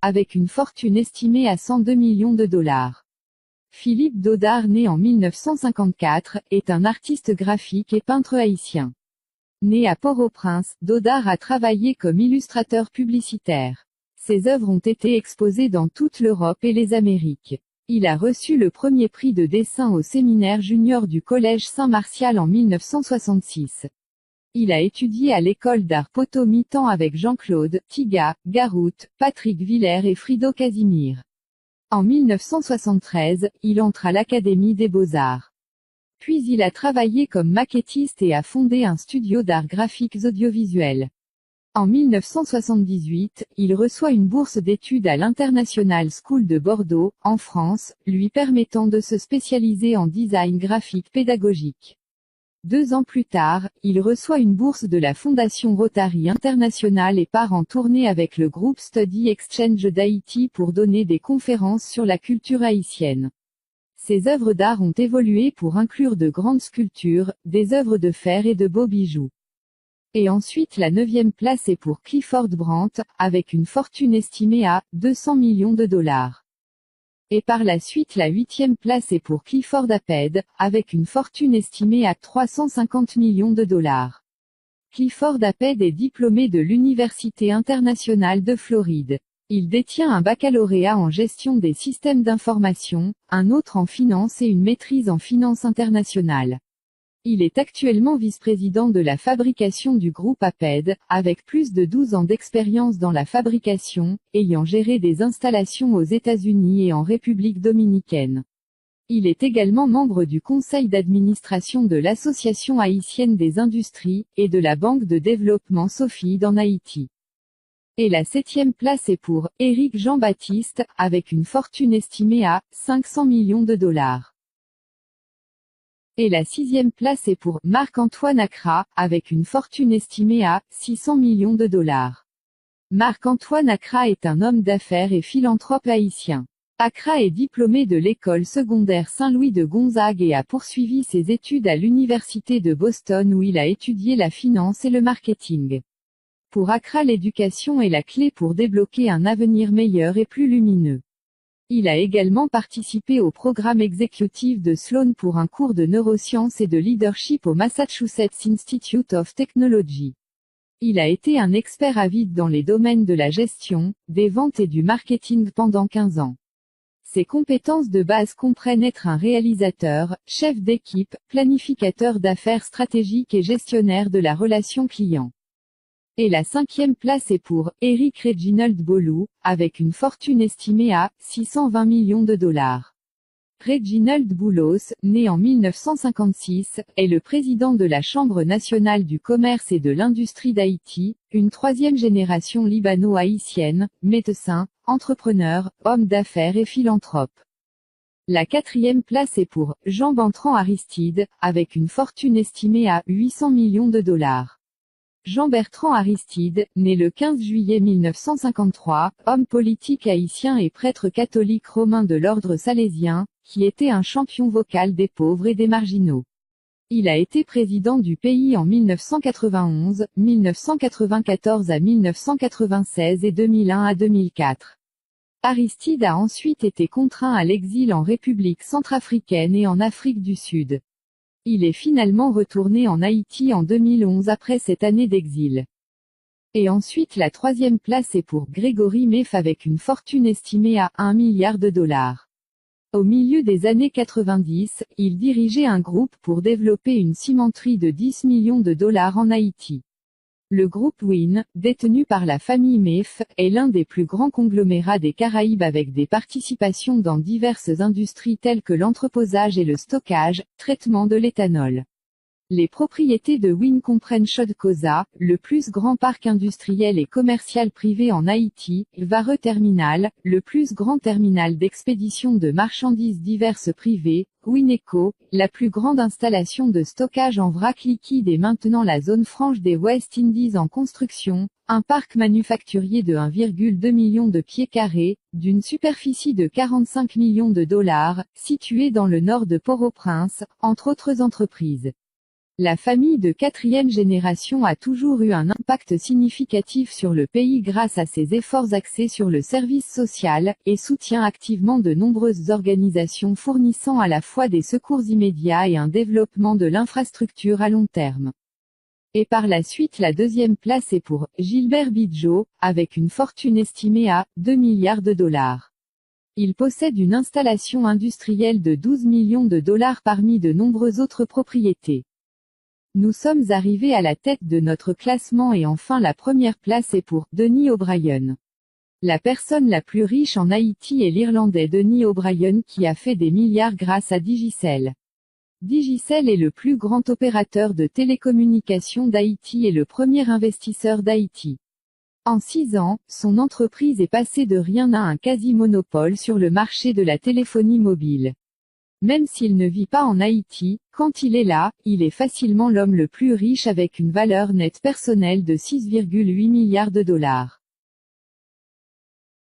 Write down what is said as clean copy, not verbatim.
avec une fortune estimée à 102 millions de dollars. Philippe Dodard, né en 1954, est un artiste graphique et peintre haïtien. Né à Port-au-Prince, Dodard a travaillé comme illustrateur publicitaire. Ses œuvres ont été exposées dans toute l'Europe et les Amériques. Il a reçu le premier prix de dessin au séminaire junior du Collège Saint-Martial en 1966. Il a étudié à l'école d'art Poteau-Mitan avec Jean-Claude Tiga, Garout, Patrick Villers et Frido Casimir. En 1973, il entre à l'Académie des Beaux-Arts. Puis il a travaillé comme maquettiste et a fondé un studio d'art graphiques audiovisuels. En 1978, il reçoit une bourse d'études à l'International School de Bordeaux, en France, lui permettant de se spécialiser en design graphique pédagogique. 2 ans plus tard, il reçoit une bourse de la Fondation Rotary International et part en tournée avec le groupe Study Exchange d'Haïti pour donner des conférences sur la culture haïtienne. Ses œuvres d'art ont évolué pour inclure de grandes sculptures, des œuvres de fer et de beaux bijoux. Et ensuite la 9e place est pour Clifford Brandt, avec une fortune estimée à 200 millions de dollars. Et par la suite la 8e place est pour Clifford Apped, avec une fortune estimée à 350 millions de dollars. Clifford Apped est diplômé de l'Université internationale de Floride. Il détient un baccalauréat en gestion des systèmes d'information, un autre en finance et une maîtrise en finance internationale. Il est actuellement vice-président de la fabrication du groupe Apped, avec plus de 12 ans d'expérience dans la fabrication, ayant géré des installations aux États-Unis et en République dominicaine. Il est également membre du conseil d'administration de l'Association haïtienne des industries, et de la Banque de développement Sophie en Haïti. Et la 7e place est pour Éric Jean-Baptiste, avec une fortune estimée à 500 millions de dollars. Et la 6e place est pour Marc-Antoine Accra, avec une fortune estimée à 600 millions de dollars. Marc-Antoine Accra est un homme d'affaires et philanthrope haïtien. Accra est diplômé de l'école secondaire Saint-Louis de Gonzague et a poursuivi ses études à l'université de Boston où il a étudié la finance et le marketing. Pour Accra, l'éducation est la clé pour débloquer un avenir meilleur et plus lumineux. Il a également participé au programme exécutif de Sloan pour un cours de neurosciences et de leadership au Massachusetts Institute of Technology. Il a été un expert avide dans les domaines de la gestion, des ventes et du marketing pendant 15 ans. Ses compétences de base comprennent être un réalisateur, chef d'équipe, planificateur d'affaires stratégiques et gestionnaire de la relation client. Et la 5e place est pour Eric Reginald Bolu, avec une fortune estimée à 620 millions de dollars. Reginald Boulos, né en 1956, est le président de la Chambre nationale du commerce et de l'industrie d'Haïti, une 3e génération libano-haïtienne, médecin, entrepreneur, homme d'affaires et philanthrope. La 4e place est pour Jean Bertrand Aristide, avec une fortune estimée à 800 millions de dollars. Jean Bertrand Aristide, né le 15 juillet 1953, homme politique haïtien et prêtre catholique romain de l'ordre salésien, qui était un champion vocal des pauvres et des marginaux. Il a été président du pays en 1991, 1994 à 1996 et 2001 à 2004. Aristide a ensuite été contraint à l'exil en République centrafricaine et en Afrique du Sud. Il est finalement retourné en Haïti en 2011 après cette année d'exil. Et ensuite la 3e place est pour Grégory Meff avec une fortune estimée à 1 milliard de dollars. Au milieu des années 90, il dirigeait un groupe pour développer une cimenterie de 10 millions de dollars en Haïti. Le groupe Win, détenu par la famille Meff, est l'un des plus grands conglomérats des Caraïbes avec des participations dans diverses industries telles que l'entreposage et le stockage, traitement de l'éthanol. Les propriétés de Win comprennent Chodkoza, le plus grand parc industriel et commercial privé en Haïti, Vare Terminal, le plus grand terminal d'expédition de marchandises diverses privées, Wineco, la plus grande installation de stockage en vrac liquide et maintenant la zone franche des West Indies en construction, un parc manufacturier de 1,2 million de pieds carrés, d'une superficie de 45 millions de dollars, situé dans le nord de Port-au-Prince, entre autres entreprises. La famille de quatrième génération a toujours eu un impact significatif sur le pays grâce à ses efforts axés sur le service social, et soutient activement de nombreuses organisations fournissant à la fois des secours immédiats et un développement de l'infrastructure à long terme. Et par la suite la deuxième place est pour Gilbert Bidjo, avec une fortune estimée à 2 milliards de dollars. Il possède une installation industrielle de 12 millions de dollars parmi de nombreuses autres propriétés. Nous sommes arrivés à la tête de notre classement et enfin la première place est pour Denis O'Brien. La personne la plus riche en Haïti est l'Irlandais Denis O'Brien qui a fait des milliards grâce à Digicel. Digicel est le plus grand opérateur de télécommunications d'Haïti et le premier investisseur d'Haïti. En 6 ans, son entreprise est passée de rien à un quasi-monopole sur le marché de la téléphonie mobile. Même s'il ne vit pas en Haïti, quand il est là, il est facilement l'homme le plus riche avec une valeur nette personnelle de 6,8 milliards de dollars.